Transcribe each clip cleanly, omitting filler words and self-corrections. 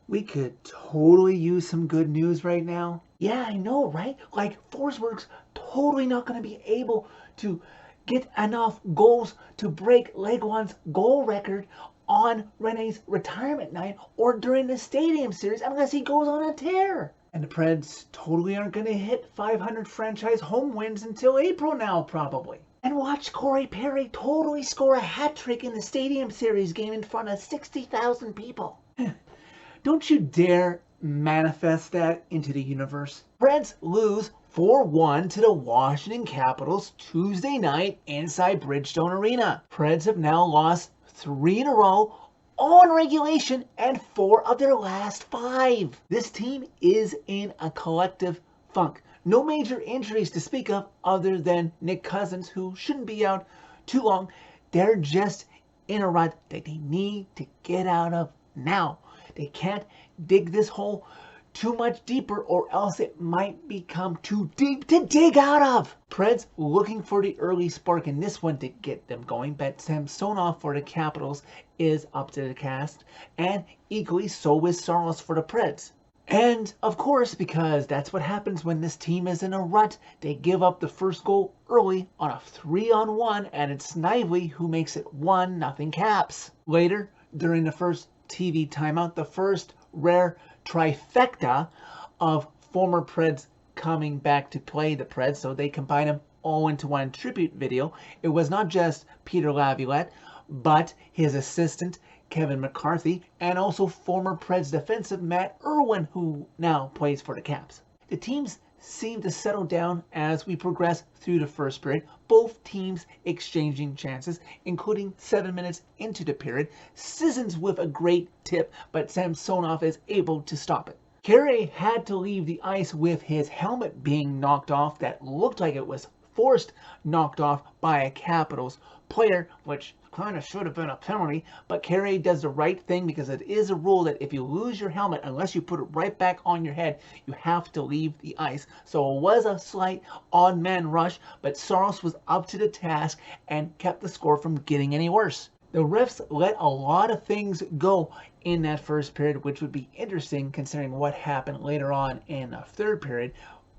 We could totally use some good news right now. Yeah, I know, right? Like, Forsberg's totally not going to be able to get enough goals to break Leguan's goal record on Rene's retirement night or during the Stadium Series unless he goes on a tear. And the Preds totally aren't going to hit 500 franchise home wins until April now, probably. And watch Corey Perry totally score a hat trick in the Stadium Series game in front of 60,000 people. Don't you dare manifest that into the universe. Preds lose 4-1 to the Washington Capitals Tuesday night inside Bridgestone Arena. Preds have now lost 3 in a row, all in regulation, and 4 of their last 5. This team is in a collective funk. No major injuries to speak of other than Nick Cousins, who shouldn't be out too long. They're just in a rut that they need to get out of now. They can't dig this hole too much deeper or else it might become too deep to dig out of. Preds looking for the early spark in this one to get them going, but Samsonov for the Capitals is up to the task, and equally so is Saros for the Preds. And of course, because that's what happens when this team is in a rut, they give up the first goal early on a 3-on-1, and it's Snively who makes it 1-0 Caps. Later, during the first TV timeout, the first rare trifecta of former Preds coming back to play the Preds, so they combine them all into one tribute video. It was not just Peter Laviolette, but his assistant Kevin McCarthy, and also former Preds defensive Matt Irwin, who now plays for the Caps. The teams seem to settle down as we progress through the first period, both teams exchanging chances, including 7 minutes into the period. Sissons with a great tip, but Samsonov is able to stop it. Carey had to leave the ice with his helmet being knocked off that looked like it was forced knocked off by a Capitals player, which kind of should have been a penalty, but Carey does the right thing because it is a rule that if you lose your helmet, unless you put it right back on your head, you have to leave the ice. So it was a slight odd man rush, but Saros was up to the task and kept the score from getting any worse. The refs let a lot of things go in that first period, which would be interesting considering what happened later on in the third period.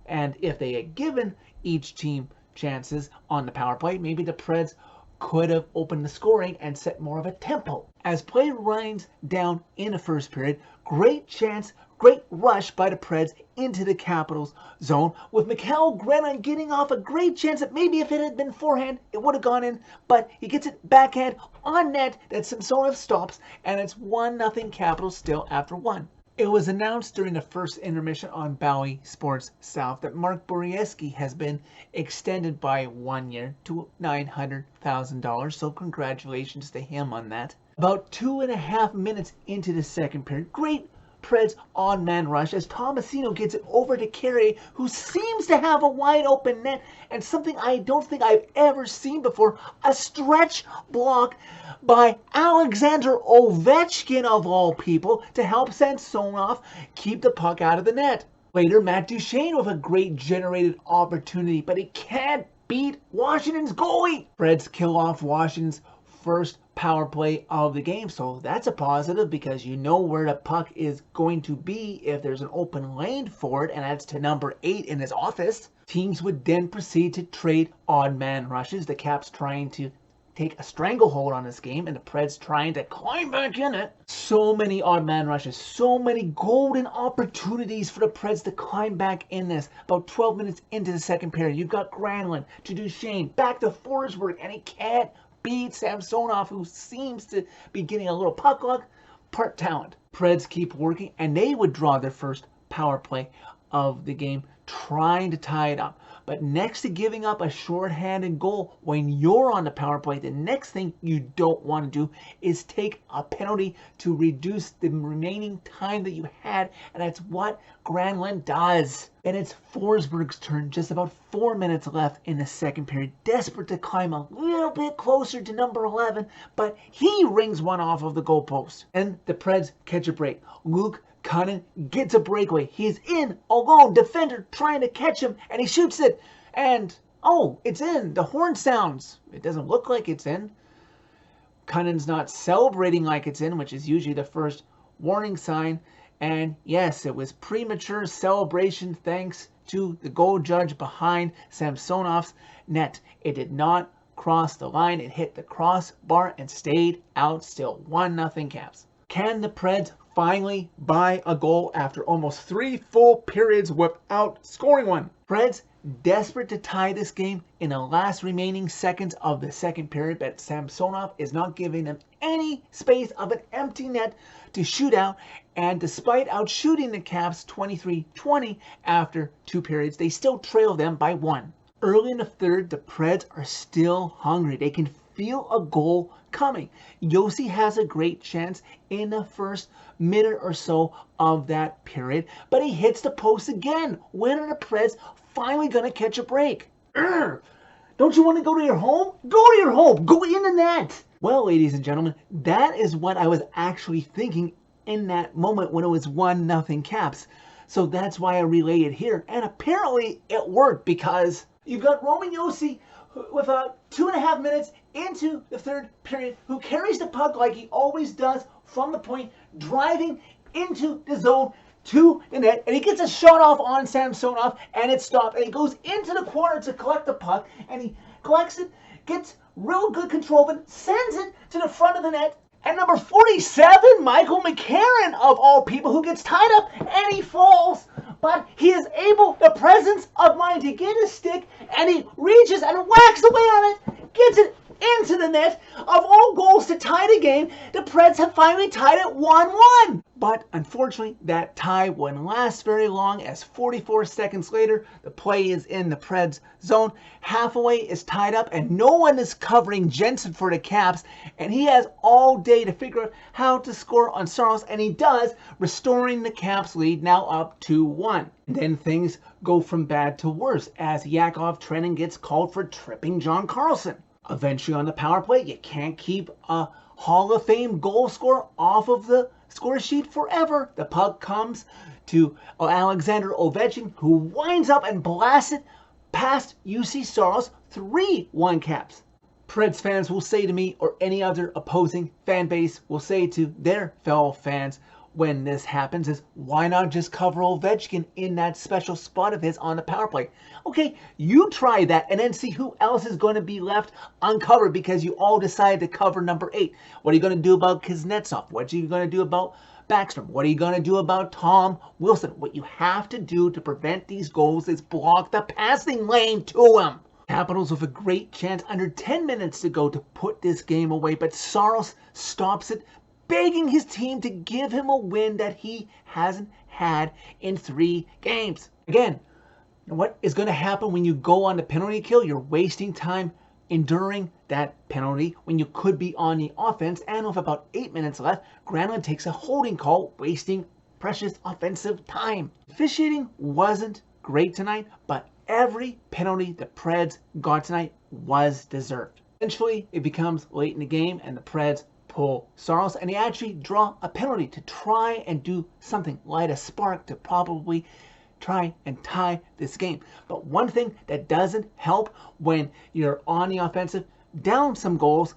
And if they had given each team chances on the power play, maybe the Preds could have opened the scoring and set more of a tempo. As play winds down in the first period, great chance, great rush by the Preds into the Capitals zone, with Mikael Granlund getting off a great chance that maybe if it had been forehand, it would have gone in, but he gets it backhand on net that Samsonov stops, and it's 1-0 Capitals still after 1. It was announced during the first intermission on Bally Sports South that Mark Borieski has been extended by 1 year to $900,000, so congratulations to him on that. About 2.5 minutes into the second period, great Preds on-man rush as Tomasino gets it over to Carey, who seems to have a wide open net, and something I don't think I've ever seen before, a stretch block by Alexander Ovechkin of all people to help Samsonov keep the puck out of the net. Later, Matt Duchene with a great generated opportunity, but he can't beat Washington's goalie. Preds kill off Washington's first power play of the game, so that's a positive because you know where the puck is going to be if there's an open lane for it, and that's to number 8 in his office. Teams would then proceed to trade odd man rushes, the Caps trying to take a stranglehold on this game and the Preds trying to climb back in it. So many odd man rushes, so many golden opportunities for the Preds to climb back in this. About 12 minutes into the second period, you've got Granlund to Duchene, back to Forsberg, and he can't beat Samsonov, who seems to be getting a little puck luck, part talent. Preds keep working, and they would draw their first power play of the game, trying to tie it up. But next to giving up a shorthanded goal when you're on the power play, the next thing you don't want to do is take a penalty to reduce the remaining time that you had, and that's what Granlund does. And it's Forsberg's turn, just about 4 minutes left in the second period, desperate to climb a little bit closer to number 11, but he rings one off of the goalpost. And the Preds catch a break. Luke Cunnin gets a breakaway. He's in alone, defender trying to catch him, and he shoots it. And, oh, it's in. The horn sounds. It doesn't look like it's in. Cunnin's not celebrating like it's in, which is usually the first warning sign. And yes, it was premature celebration thanks to the goal judge behind Samsonov's net. It did not cross the line. It hit the crossbar and stayed out, still 1-0 Caps. Can the Preds finally buy a goal after almost 3 full periods without scoring one? Preds desperate to tie this game in the last remaining seconds of the second period, but Samsonov is not giving them any space of an empty net to shoot out, and despite outshooting the Caps 23-20 after 2 periods, they still trail them by 1. Early in the third, the Preds are still hungry. They can feel a goal coming. Josi has a great chance in the first minute or so of that period, but he hits the post again. When are the Preds finally going to catch a break? Don't you want to go to your home? Go to your home. Go in the net. Well, ladies and gentlemen, that is what I was actually thinking in that moment when it was 1-0 Caps. So that's why I relayed it here. And apparently it worked, because you've got Roman Josi with about 2.5 minutes into the third period, who carries the puck like he always does from the point, driving into the zone to the net, and he gets a shot off on Samsonov, and it's stopped, and he goes into the corner to collect the puck, and he collects it, gets real good control of it, sends it to the front of the net, and number 47, Michael McCarron, of all people, who gets tied up, and he falls, but he is able, the presence of mind, to get his stick, and he reaches and whacks away on it, gets it into the net. Of all goals to tie the game, the Preds have finally tied it 1-1. But unfortunately, that tie wouldn't last very long, as 44 seconds later, the play is in the Preds zone. Hathaway is tied up, and no one is covering Jensen for the Caps, and he has all day to figure out how to score on Saros, and he does, restoring the Caps lead, now up 2-1. And then things go from bad to worse, as Yakov Trenin gets called for tripping John Carlson. Eventually on the power play, you can't keep a Hall of Fame goal scorer off of the score sheet forever. The puck comes to Alexander Ovechkin, who winds up and blasts it past UC Saros. 3-1 Caps. Preds fans will say to me, or any other opposing fan base will say to their fellow fans when this happens, is why not just cover Ovechkin in that special spot of his on the power play? Okay, you try that and then see who else is going to be left uncovered because you all decided to cover number 8. What are you going to do about Kuznetsov? What are you going to do about Backstrom? What are you going to do about Tom Wilson? What you have to do to prevent these goals is block the passing lane to him. Capitals with a great chance, under 10 minutes to go, to put this game away, but Saros stops it, begging his team to give him a win that he hasn't had in 3 games. Again, what is going to happen when you go on the penalty kill? You're wasting time enduring that penalty when you could be on the offense, and with about 8 minutes left, Granlund takes a holding call, wasting precious offensive time. Officiating wasn't great tonight, but every penalty the Preds got tonight was deserved. Eventually, it becomes late in the game, and the Preds pull Saros, and they actually draw a penalty to try and do something, light a spark to probably try and tie this game. But one thing that doesn't help when you're on the offensive, down some goals,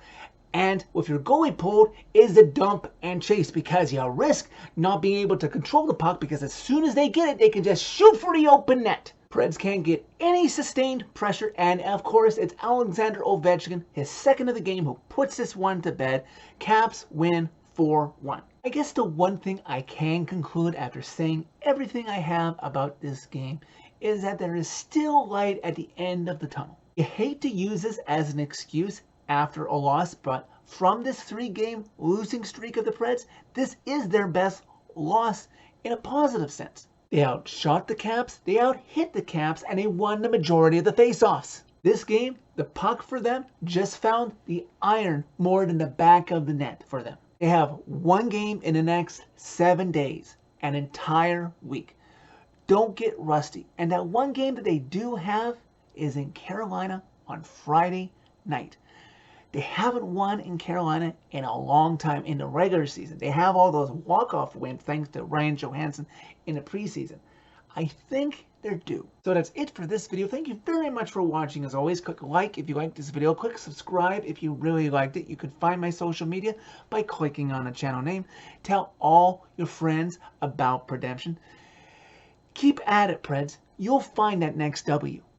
and with your goalie pulled, is the dump and chase, because you risk not being able to control the puck, because as soon as they get it, they can just shoot for the open net. Preds can't get any sustained pressure, and of course it's Alexander Ovechkin, his second of the game, who puts this one to bed. Caps win 4-1. I guess the one thing I can conclude after saying everything I have about this game is that there is still light at the end of the tunnel. You hate to use this as an excuse after a loss, but from this 3-game losing streak of the Preds, this is their best loss in a positive sense. They outshot the Caps, they out-hit the Caps, and they won the majority of the face-offs. This game, the puck for them just found the iron more than the back of the net for them. They have 1 game in the next 7 days, an entire week. Don't get rusty. And that 1 game that they do have is in Carolina on Friday night. They haven't won in Carolina in a long time in the regular season. They have all those walk-off wins thanks to Ryan Johansson in the preseason. I think they're due. So that's it for this video. Thank you very much for watching. As always, click like if you liked this video. Click subscribe if you really liked it. You can find my social media by clicking on the channel name. Tell all your friends about Predemption. Keep at it, Preds. You'll find that next W.